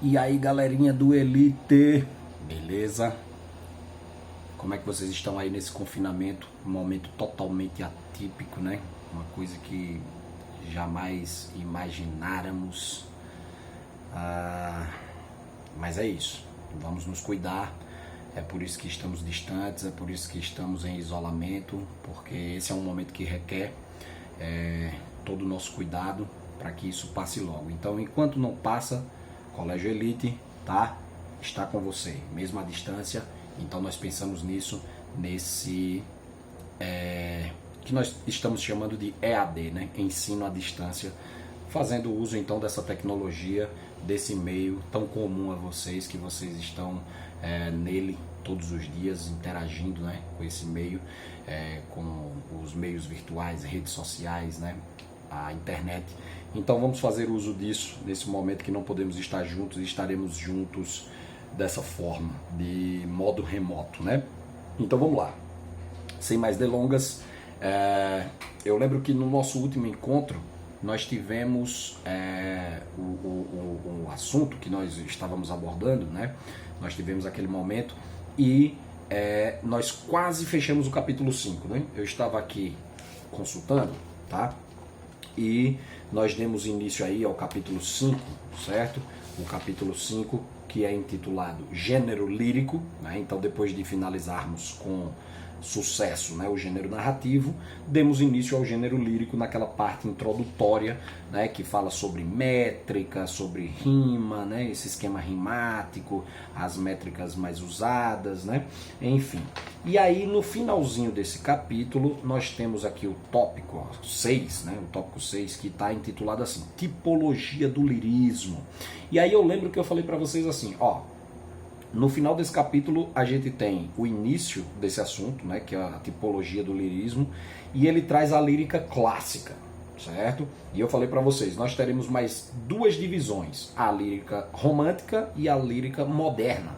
E aí, galerinha do Elite, beleza? Como é que vocês estão aí nesse confinamento? Um momento totalmente atípico, né? Uma coisa que jamais imagináramos. Mas é isso, vamos nos cuidar. É por isso que estamos distantes, é por isso que estamos em isolamento, porque esse é um momento que requer todo o nosso cuidado para que isso passe logo. Então, enquanto não passa, Colégio Elite está com você, mesmo à distância. Então nós pensamos nisso, nesse que nós estamos chamando de EAD, né? Ensino à distância, fazendo uso então dessa tecnologia, desse meio tão comum a vocês, que vocês estão nele todos os dias, interagindo, né, com esse meio, com os meios virtuais, redes sociais, né, a internet. Então vamos fazer uso disso nesse momento que não podemos estar juntos, e estaremos juntos dessa forma, de modo remoto, né? Então vamos lá, sem mais delongas. Eu lembro que no nosso último encontro nós tivemos o assunto que nós estávamos abordando, né? Nós tivemos aquele momento e nós quase fechamos o capítulo 5, né? Eu estava aqui consultando, tá? E nós demos início aí ao capítulo 5, certo? O capítulo 5, que é intitulado Gênero Lírico, né? Então, depois de finalizarmos com sucesso, né, o gênero narrativo, demos início ao gênero lírico naquela parte introdutória, né, que fala sobre métrica, sobre rima, né, esse esquema rimático, as métricas mais usadas, né, enfim. E aí no finalzinho desse capítulo nós temos aqui o tópico 6, né, o tópico 6, que está intitulado assim, Tipologia do Lirismo. E aí eu lembro que eu falei para vocês assim, ó, no final desse capítulo a gente tem o início desse assunto, né, que é a tipologia do lirismo, e ele traz a lírica clássica, certo? E eu falei para vocês, nós teremos mais duas divisões, a lírica romântica e a lírica moderna.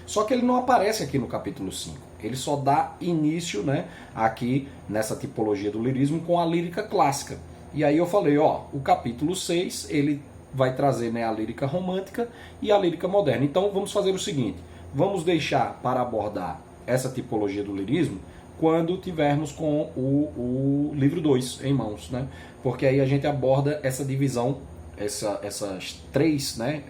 Só que ele não aparece aqui no capítulo 5, ele só dá início, né, aqui nessa tipologia do lirismo com a lírica clássica. E aí eu falei, ó, o capítulo 6, ele vai trazer, né, a lírica romântica e a lírica moderna. Então vamos fazer o seguinte, vamos deixar para abordar essa tipologia do lirismo quando tivermos com o livro 2 em mãos, né? Porque aí a gente aborda essa divisão, essas três, né,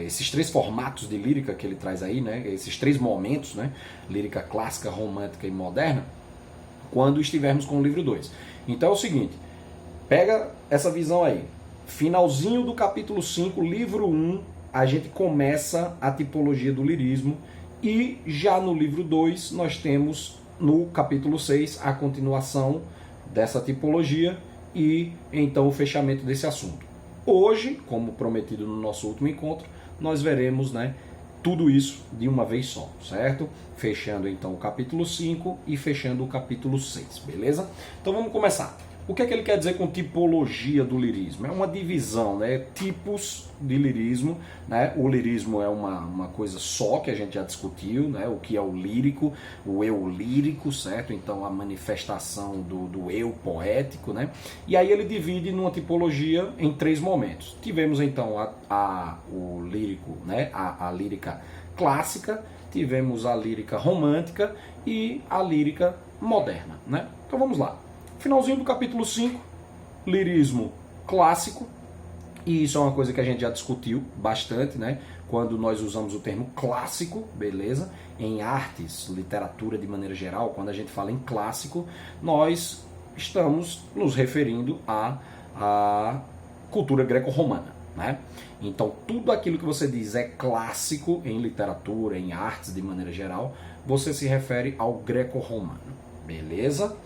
esses três formatos de lírica que ele traz aí, né, esses três momentos, né, lírica clássica, romântica e moderna, quando estivermos com o livro 2. Então é o seguinte, pega essa visão aí. Finalzinho do capítulo 5, livro 1, a gente começa a tipologia do lirismo. E já no livro 2, nós temos no capítulo 6 a continuação dessa tipologia e então o fechamento desse assunto. Hoje, como prometido no nosso último encontro, nós veremos, né, tudo isso de uma vez só, certo? Fechando então o capítulo 5 e fechando o capítulo 6, beleza? Então vamos começar. O que é que ele quer dizer com tipologia do lirismo? É uma divisão, né? Tipos de lirismo, né? O lirismo é uma coisa só que a gente já discutiu, né? O que é o lírico, o eu lírico, certo? Então a manifestação do eu poético, né? E aí ele divide numa tipologia em três momentos. Tivemos então o lírico, né? A lírica clássica, tivemos a lírica romântica e a lírica moderna, né? Então vamos lá. Finalzinho do capítulo 5, lirismo clássico, e isso é uma coisa que a gente já discutiu bastante, né? Quando nós usamos o termo clássico, beleza? Em artes, literatura de maneira geral, quando a gente fala em clássico, nós estamos nos referindo à cultura greco-romana, né? Então tudo aquilo que você diz é clássico em literatura, em artes de maneira geral, você se refere ao greco-romano, beleza?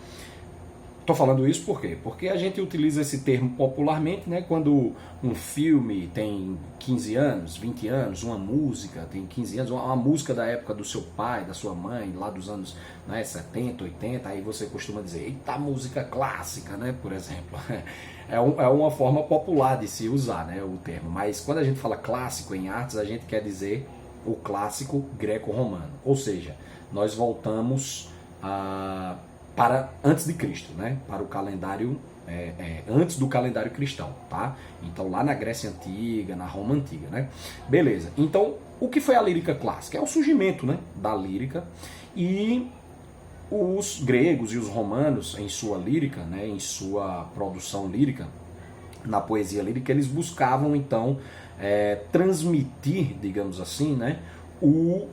Estou falando isso por quê? Porque a gente utiliza esse termo popularmente, né? Quando um filme tem 15 anos, 20 anos, uma música tem 15 anos, uma música da época do seu pai, da sua mãe, lá dos anos, né, 70, 80, aí você costuma dizer, eita, música clássica, né? Por exemplo. É uma forma popular de se usar, né, o termo. Mas quando a gente fala clássico em artes, a gente quer dizer o clássico greco-romano. Ou seja, nós voltamos para antes de Cristo, né? Para o calendário antes do calendário cristão, tá? Então lá na Grécia Antiga, na Roma Antiga, né? Beleza. Então, o que foi a lírica clássica? É o surgimento, né, da lírica, e os gregos e os romanos, em sua lírica, né, em sua produção lírica, na poesia lírica, eles buscavam, então, transmitir, digamos assim, né, o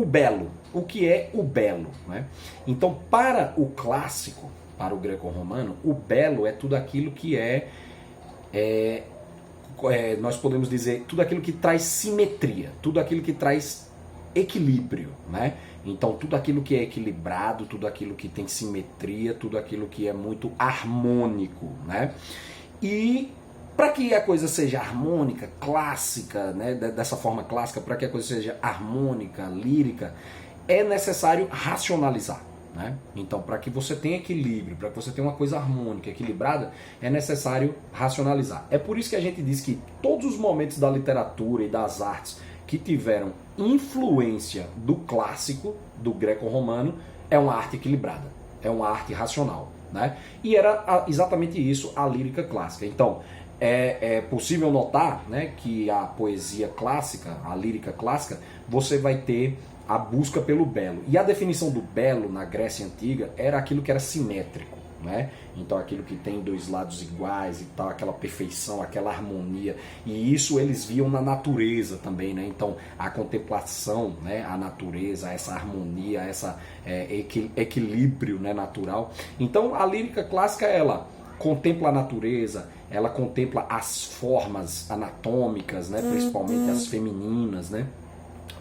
belo. O que é o belo? Né? Então, para o clássico, para o greco-romano, o belo é tudo aquilo que nós podemos dizer, tudo aquilo que traz simetria, tudo aquilo que traz equilíbrio, né? Então, tudo aquilo que é equilibrado, tudo aquilo que tem simetria, tudo aquilo que é muito harmônico, né? E para que a coisa seja harmônica, clássica, né? Dessa forma clássica, para que a coisa seja harmônica, lírica, é necessário racionalizar. Né? Então, para que você tenha equilíbrio, para que você tenha uma coisa harmônica, equilibrada, é necessário racionalizar. É por isso que a gente diz que todos os momentos da literatura e das artes que tiveram influência do clássico, do greco-romano, é uma arte equilibrada, é uma arte racional. Né? E era exatamente isso a lírica clássica. Então, é possível notar, né, que a poesia clássica, a lírica clássica, você vai ter a busca pelo belo. E a definição do belo na Grécia Antiga era aquilo que era simétrico, né? Então aquilo que tem dois lados iguais e tal, aquela perfeição, aquela harmonia. E isso eles viam na natureza também, né? Então a contemplação, né, a natureza, essa harmonia, essa equilíbrio, né, natural. Então a lírica clássica, ela contempla a natureza, ela contempla as formas anatômicas, né, principalmente as femininas, né?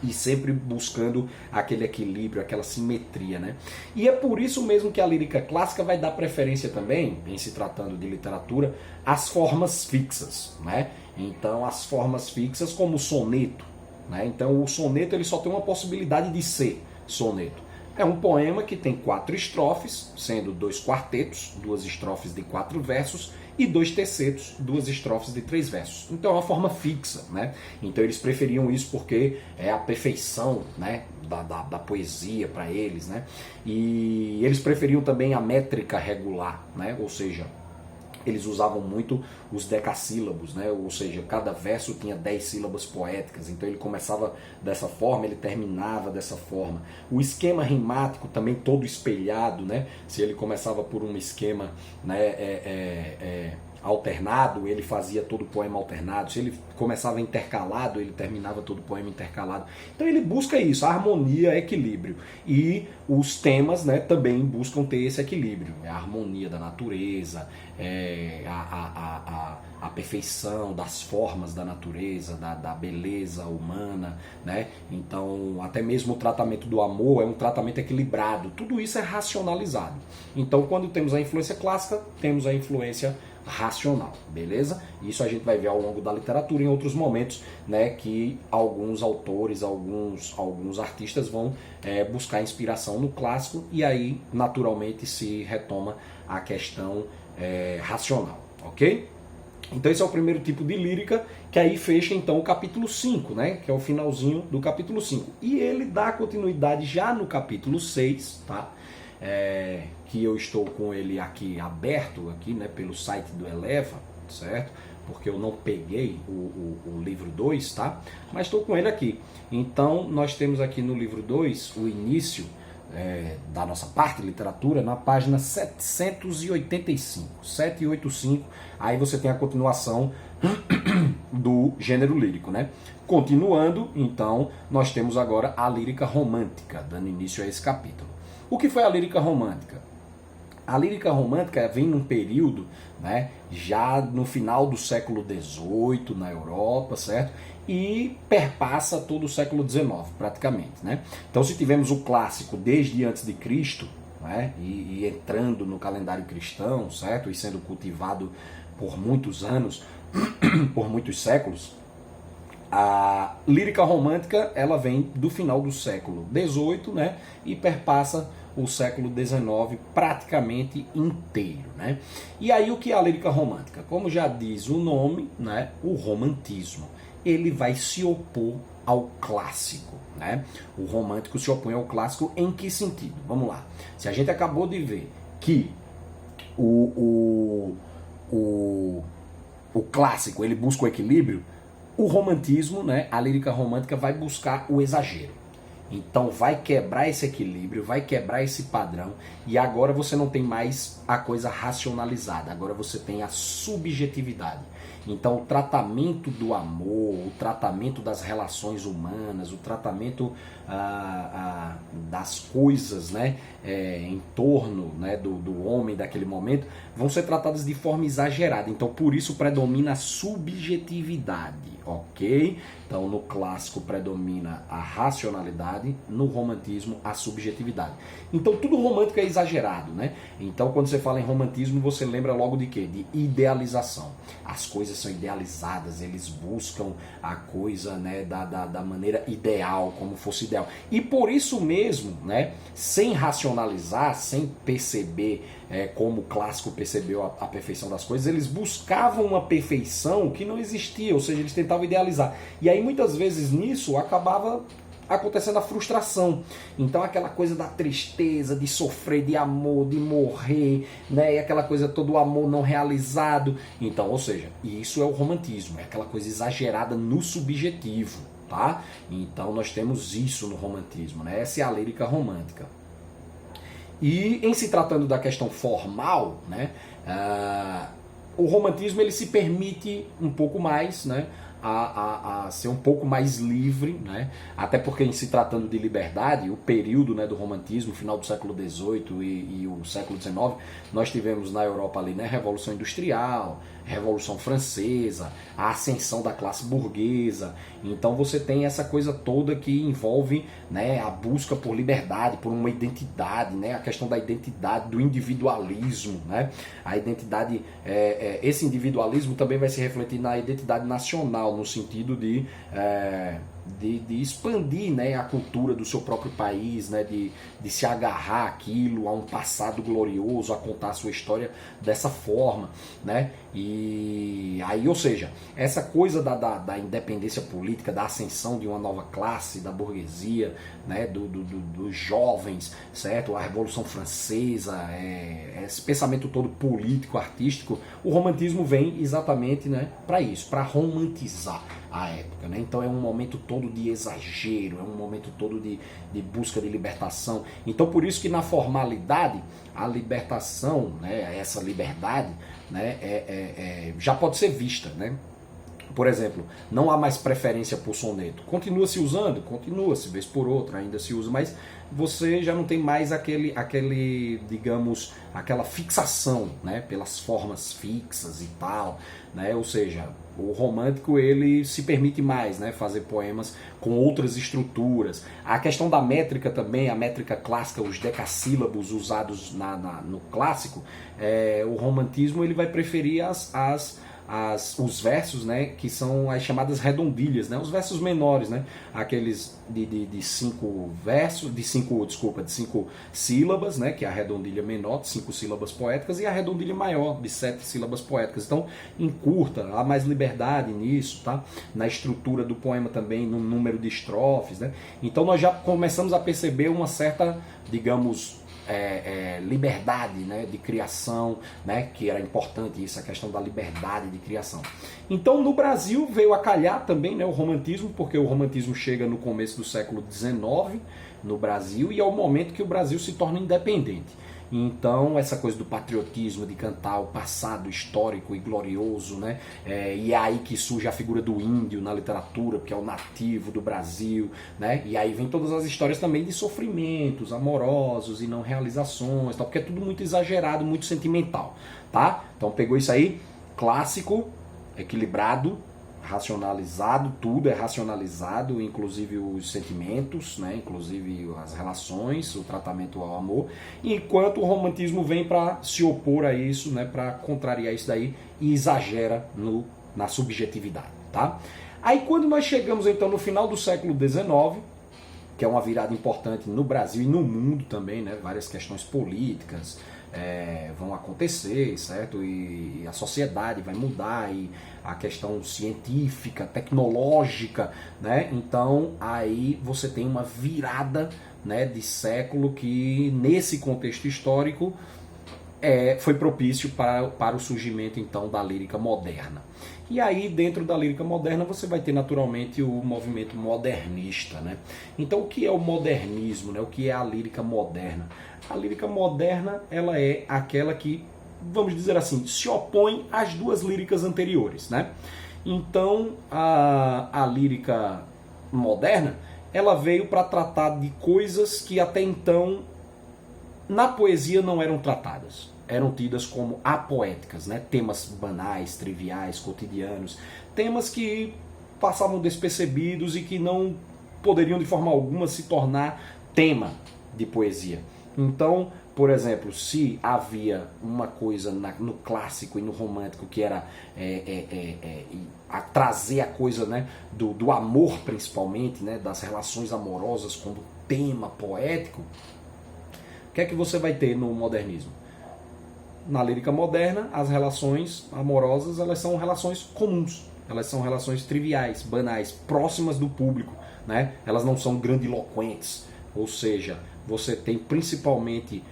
E sempre buscando aquele equilíbrio, aquela simetria, né? E é por isso mesmo que a lírica clássica vai dar preferência também, em se tratando de literatura, às formas fixas, né? Então, as formas fixas como o soneto, né? Então, o soneto ele só tem uma possibilidade de ser soneto. É um poema que tem 4 estrofes, sendo 2 quartetos, 2 estrofes de 4 versos, e 2 tercetos, 2 estrofes de 3 versos. Então é uma forma fixa, né? Então eles preferiam isso porque é a perfeição, né, da poesia para eles, né? E eles preferiam também a métrica regular, né? Ou seja, eles usavam muito os decassílabos, né? Ou seja, cada verso tinha 10 sílabas poéticas, então ele começava dessa forma, ele terminava dessa forma. O esquema rimático também todo espelhado, né? Se ele começava por um esquema, né, alternado, ele fazia todo o poema alternado. Se ele começava intercalado, ele terminava todo o poema intercalado. Então ele busca isso, a harmonia, equilíbrio. E os temas, né, também buscam ter esse equilíbrio. A harmonia da natureza, a perfeição das formas da natureza, da beleza humana, né? Então, até mesmo o tratamento do amor é um tratamento equilibrado. Tudo isso é racionalizado. Então, quando temos a influência clássica, temos a influência racional, beleza? Isso a gente vai ver ao longo da literatura em outros momentos, né, que alguns autores, alguns artistas vão buscar inspiração no clássico e aí naturalmente se retoma a questão racional, ok? Então esse é o primeiro tipo de lírica, que aí fecha então o capítulo 5, né, que é o finalzinho do capítulo 5. E ele dá continuidade já no capítulo 6, tá? Que eu estou com ele aqui aberto aqui, né, pelo site do Eleva, certo? Porque eu não peguei o livro 2, tá? Mas estou com ele aqui. Então nós temos aqui no livro 2 o início da nossa parte de literatura na página 785, 785, aí você tem a continuação do gênero lírico, né? Continuando, então, nós temos agora a lírica romântica, dando início a esse capítulo. O que foi a lírica romântica? A lírica romântica vem num período, né, já no final do século XVIII na Europa, certo? E perpassa todo o século XIX, praticamente, né? Então, se tivemos o clássico desde antes de Cristo, né, e entrando no calendário cristão, certo? E sendo cultivado por muitos anos, por muitos séculos, a lírica romântica ela vem do final do século XVIII, né, e perpassa o século XIX praticamente inteiro, né? E aí o que é a lírica romântica? Como já diz o nome, né, o romantismo. Ele vai se opor ao clássico, né? O romântico se opõe ao clássico em que sentido? Vamos lá. Se a gente acabou de ver que o, o, o clássico ele busca o equilíbrio, o romantismo, né, a lírica romântica vai buscar o exagero. Então vai quebrar esse equilíbrio, vai quebrar esse padrão, e agora você não tem mais a coisa racionalizada, agora você tem a subjetividade. Então o tratamento do amor, o tratamento das relações humanas, o tratamento das coisas, né, em torno, né, do homem daquele momento, vão ser tratadas de forma exagerada. Então por isso predomina a subjetividade, ok? Então no clássico predomina a racionalidade, no romantismo a subjetividade. Então tudo romântico é exagerado, né? Então quando você fala em romantismo você lembra logo de quê? De idealização. As coisas são idealizadas, eles buscam a coisa, né, da maneira ideal, como fosse ideal. E por isso mesmo, né, sem racionalizar, sem perceber como o clássico percebeu a perfeição das coisas, eles buscavam uma perfeição que não existia, ou seja, eles tentavam idealizar. E aí muitas vezes nisso acabava acontecendo a frustração. Então aquela coisa da tristeza, de sofrer, de amor, de morrer, né? E aquela coisa todo o amor não realizado. Então, ou seja, isso é o romantismo, é aquela coisa exagerada no subjetivo, tá? Então nós temos isso no romantismo, né? Essa é a lírica romântica. E em se tratando da questão formal, né? O romantismo ele se permite um pouco mais, né? A ser um pouco mais livre, né? Até porque em se tratando de liberdade, o período, né, do romantismo, final do século XVIII e o século XIX, nós tivemos na Europa ali, né, Revolução Industrial, Revolução Francesa, a ascensão da classe burguesa. Então você tem essa coisa toda que envolve, né, a busca por liberdade, por uma identidade, né, a questão da identidade, do individualismo, né? A identidade, esse individualismo também vai se refletir na identidade nacional, no sentido de expandir, né, a cultura do seu próprio país, né, de se agarrar àquilo, a um passado glorioso, a contar a sua história dessa forma, né? E aí, ou seja, essa coisa da independência política, da ascensão de uma nova classe, da burguesia, né, dos jovens, certo? A Revolução Francesa, esse pensamento todo político, artístico, o romantismo vem exatamente, né, para isso, para romantizar a época, né? Então é um momento todo de exagero, é um momento todo de busca de libertação. Então por isso que na formalidade a libertação, né, essa liberdade, né, já pode ser vista, né? Por exemplo, não há mais preferência por soneto. Continua se usando? Continua-se, vez por outra ainda se usa, mas você já não tem mais aquele digamos, aquela fixação, né, pelas formas fixas e tal, né? Ou seja, o romântico ele se permite mais, né, fazer poemas com outras estruturas. A questão da métrica também, a métrica clássica, os decassílabos usados no clássico, o romantismo ele vai preferir os versos, né, que são as chamadas redondilhas, né, os versos menores, né, aqueles de cinco sílabas, né, que é a redondilha menor, de 5 sílabas poéticas, e a redondilha maior, de 7 sílabas poéticas. Então, encurta, há mais liberdade nisso, tá? Na estrutura do poema também, no número de estrofes, né? Então, nós já começamos a perceber uma certa, digamos, liberdade, né, de criação, né, que era importante isso, a questão da liberdade de criação. Então no Brasil veio a calhar também, né, o romantismo, porque o romantismo chega no começo do século XIX no Brasil e é o momento que o Brasil se torna independente. Então essa coisa do patriotismo, de cantar o passado histórico e glorioso, né? E é aí que surge a figura do índio na literatura, porque é o nativo do Brasil, né? E aí vem todas as histórias também de sofrimentos amorosos e não realizações, tal, porque é tudo muito exagerado, muito sentimental, tá? Então pegou isso aí, clássico, equilibrado, racionalizado, tudo é racionalizado, inclusive os sentimentos, né, inclusive as relações, o tratamento ao amor, enquanto o romantismo vem para se opor a isso, né, para contrariar isso daí e exagera na subjetividade, tá? Aí quando nós chegamos então no final do século XIX, que é uma virada importante no Brasil e no mundo também, né, várias questões políticas vão acontecer, certo? E a sociedade vai mudar, e a questão científica, tecnológica, né? Então aí você tem uma virada, né, de século que nesse contexto histórico foi propício para o surgimento então da lírica moderna. E aí dentro da lírica moderna você vai ter naturalmente o movimento modernista, né? Então o que é o modernismo, né? O que é a lírica moderna? A lírica moderna, ela é aquela que, vamos dizer assim, se opõe às duas líricas anteriores, né? Então a lírica moderna, ela veio para tratar de coisas que até então na poesia não eram tratadas. Eram tidas como apoéticas, né? Temas banais, triviais, cotidianos, temas que passavam despercebidos e que não poderiam de forma alguma se tornar tema de poesia. Então, por exemplo, se havia uma coisa no clássico e no romântico que era trazer a coisa, né, do amor principalmente, né, das relações amorosas como tema poético, o que é que você vai ter no modernismo? Na lírica moderna, as relações amorosas, elas são relações comuns, elas são relações triviais, banais, próximas do público, né? Elas não são grandiloquentes, ou seja, você tem principalmente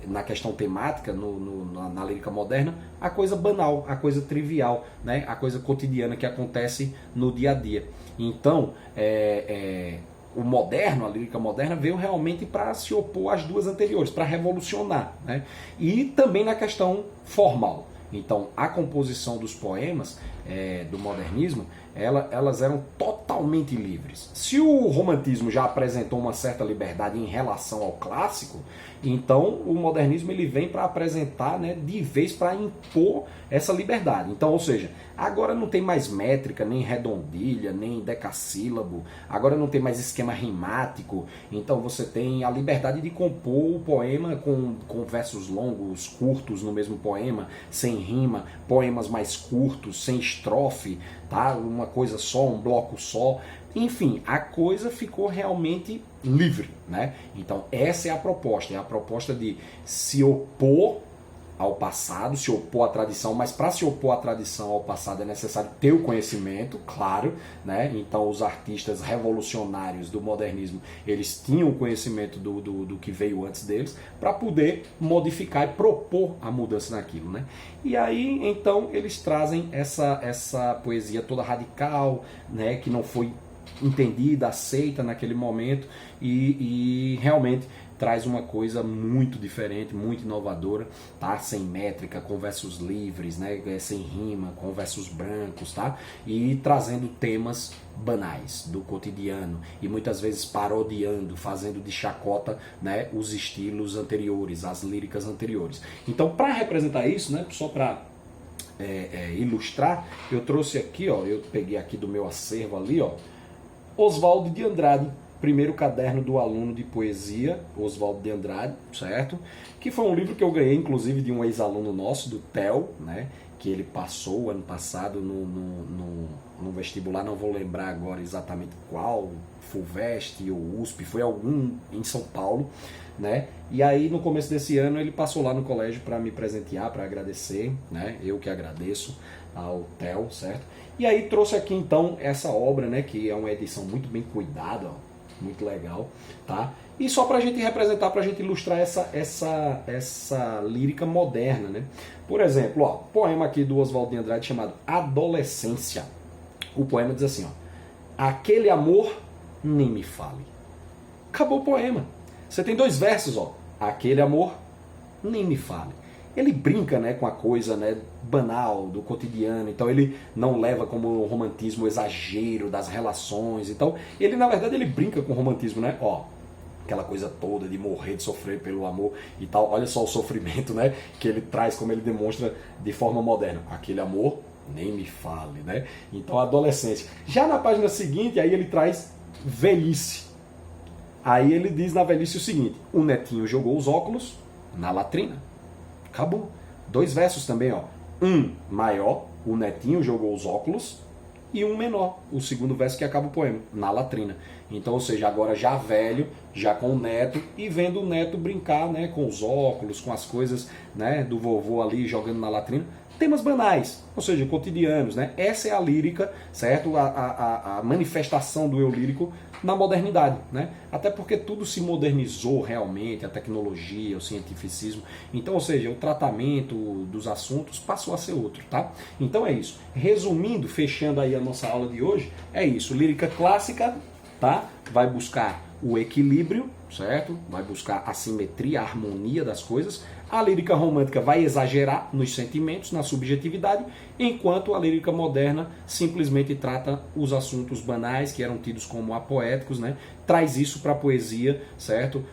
na questão temática, na lírica moderna, a coisa banal, a coisa trivial, né? A coisa cotidiana que acontece no dia a dia. Então, o moderno, a lírica moderna, veio realmente para se opor às duas anteriores, para revolucionar, né? E também na questão formal. Então, a composição dos poemas do modernismo, elas eram totalmente livres. Se o romantismo já apresentou uma certa liberdade em relação ao clássico, então o modernismo ele vem para apresentar, né, de vez para impor essa liberdade. Então, ou seja, agora não tem mais métrica, nem redondilha, nem decassílabo, agora não tem mais esquema rimático, então você tem a liberdade de compor o poema com versos longos, curtos no mesmo poema, sem rima, poemas mais curtos, sem estrofe, tá? Uma coisa só, um bloco só. Enfim, a coisa ficou realmente livre, né? Então essa é a proposta de se opor ao passado, se opor à tradição, mas para se opor à tradição, ao passado, é necessário ter o conhecimento, claro, né? Então os artistas revolucionários do modernismo, eles tinham o conhecimento do que veio antes deles, para poder modificar e propor a mudança naquilo, né? E aí, então, eles trazem essa poesia toda radical, né? Que não foi entendida, aceita naquele momento e realmente traz uma coisa muito diferente, muito inovadora, tá? Sem métrica, com versos livres, né? Sem rima, com versos brancos, tá? E trazendo temas banais do cotidiano e muitas vezes parodiando, fazendo de chacota, né, os estilos anteriores, as líricas anteriores. Então, para representar isso, né, só para ilustrar, eu trouxe aqui, ó, eu peguei aqui do meu acervo ali, ó, Oswald de Andrade, primeiro caderno do aluno de poesia, Oswald de Andrade, certo? Que foi um livro que eu ganhei, inclusive, de um ex-aluno nosso, do Theo, né? Que ele passou ano passado no vestibular, não vou lembrar agora exatamente qual, FUVEST ou USP, foi algum em São Paulo, né? E aí no começo desse ano ele passou lá no colégio para me presentear, para agradecer, né? Eu que agradeço ao Theo, certo? E aí trouxe aqui então essa obra, né? Que é uma edição muito bem cuidada, ó, muito legal, tá? E só para a gente representar, para a gente ilustrar essa lírica moderna, né? Por exemplo, ó, poema aqui do Oswald de Andrade chamado Adolescência. O poema diz assim, ó: aquele amor nem me fale. Acabou o poema. Você tem dois versos, ó. Aquele amor nem me fale. Ele brinca, né, com a coisa, né, banal do cotidiano, então ele não leva como o romantismo o exagero das relações, então ele na verdade ele brinca com o romantismo, né, ó, aquela coisa toda de morrer, de sofrer pelo amor e tal, olha só o sofrimento, né, que ele traz, como ele demonstra de forma moderna, aquele amor nem me fale, né, então a adolescência. Já na página seguinte, aí ele traz velhice, aí ele diz na velhice o seguinte: o netinho jogou os óculos na latrina. Acabou. Dois versos também, ó. Um maior, o netinho jogou os óculos, e um menor, o segundo verso que acaba o poema, na latrina. Então, ou seja, agora já velho, já com o neto, e vendo o neto brincar, né, com os óculos, com as coisas, né, do vovô ali jogando na latrina. Temas banais, ou seja, cotidianos, né? Essa é a lírica, certo? A manifestação do eu lírico na modernidade, né? Até porque tudo se modernizou realmente, a tecnologia, o cientificismo. Então, ou seja, o tratamento dos assuntos passou a ser outro, tá? Então é isso. Resumindo, fechando aí a nossa aula de hoje, é isso. Lírica clássica, tá? Vai buscar o equilíbrio, certo? Vai buscar a simetria, a harmonia das coisas. A lírica romântica vai exagerar nos sentimentos, na subjetividade, enquanto a lírica moderna simplesmente trata os assuntos banais, que eram tidos como apoéticos, né? Traz isso para a poesia, certo?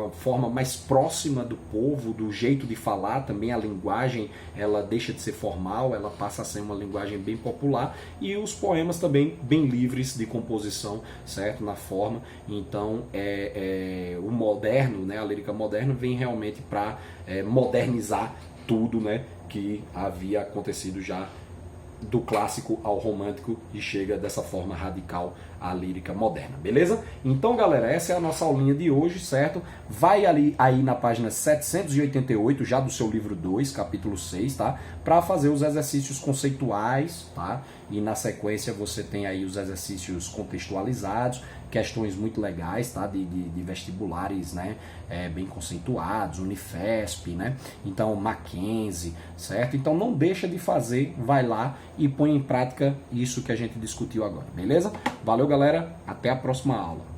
A forma mais próxima do povo, do jeito de falar, também a linguagem, ela deixa de ser formal, ela passa a ser uma linguagem bem popular, e os poemas também bem livres de composição, certo? Na forma. Então, o moderno, né? A lírica moderna vem realmente para modernizar tudo, né, que havia acontecido já do clássico ao romântico e chega dessa forma radical à lírica moderna, beleza? Então, galera, essa é a nossa aulinha de hoje, certo? Vai ali aí na página 788, já do seu livro 2, capítulo 6, tá? Para fazer os exercícios conceituais, tá? E na sequência você tem aí os exercícios contextualizados, questões muito legais, tá? De vestibulares, né? Bem conceituados, Unifesp, né? Então, Mackenzie, certo? Então não deixa de fazer, vai lá e põe em prática isso que a gente discutiu agora, beleza? Valeu, galera, até a próxima aula.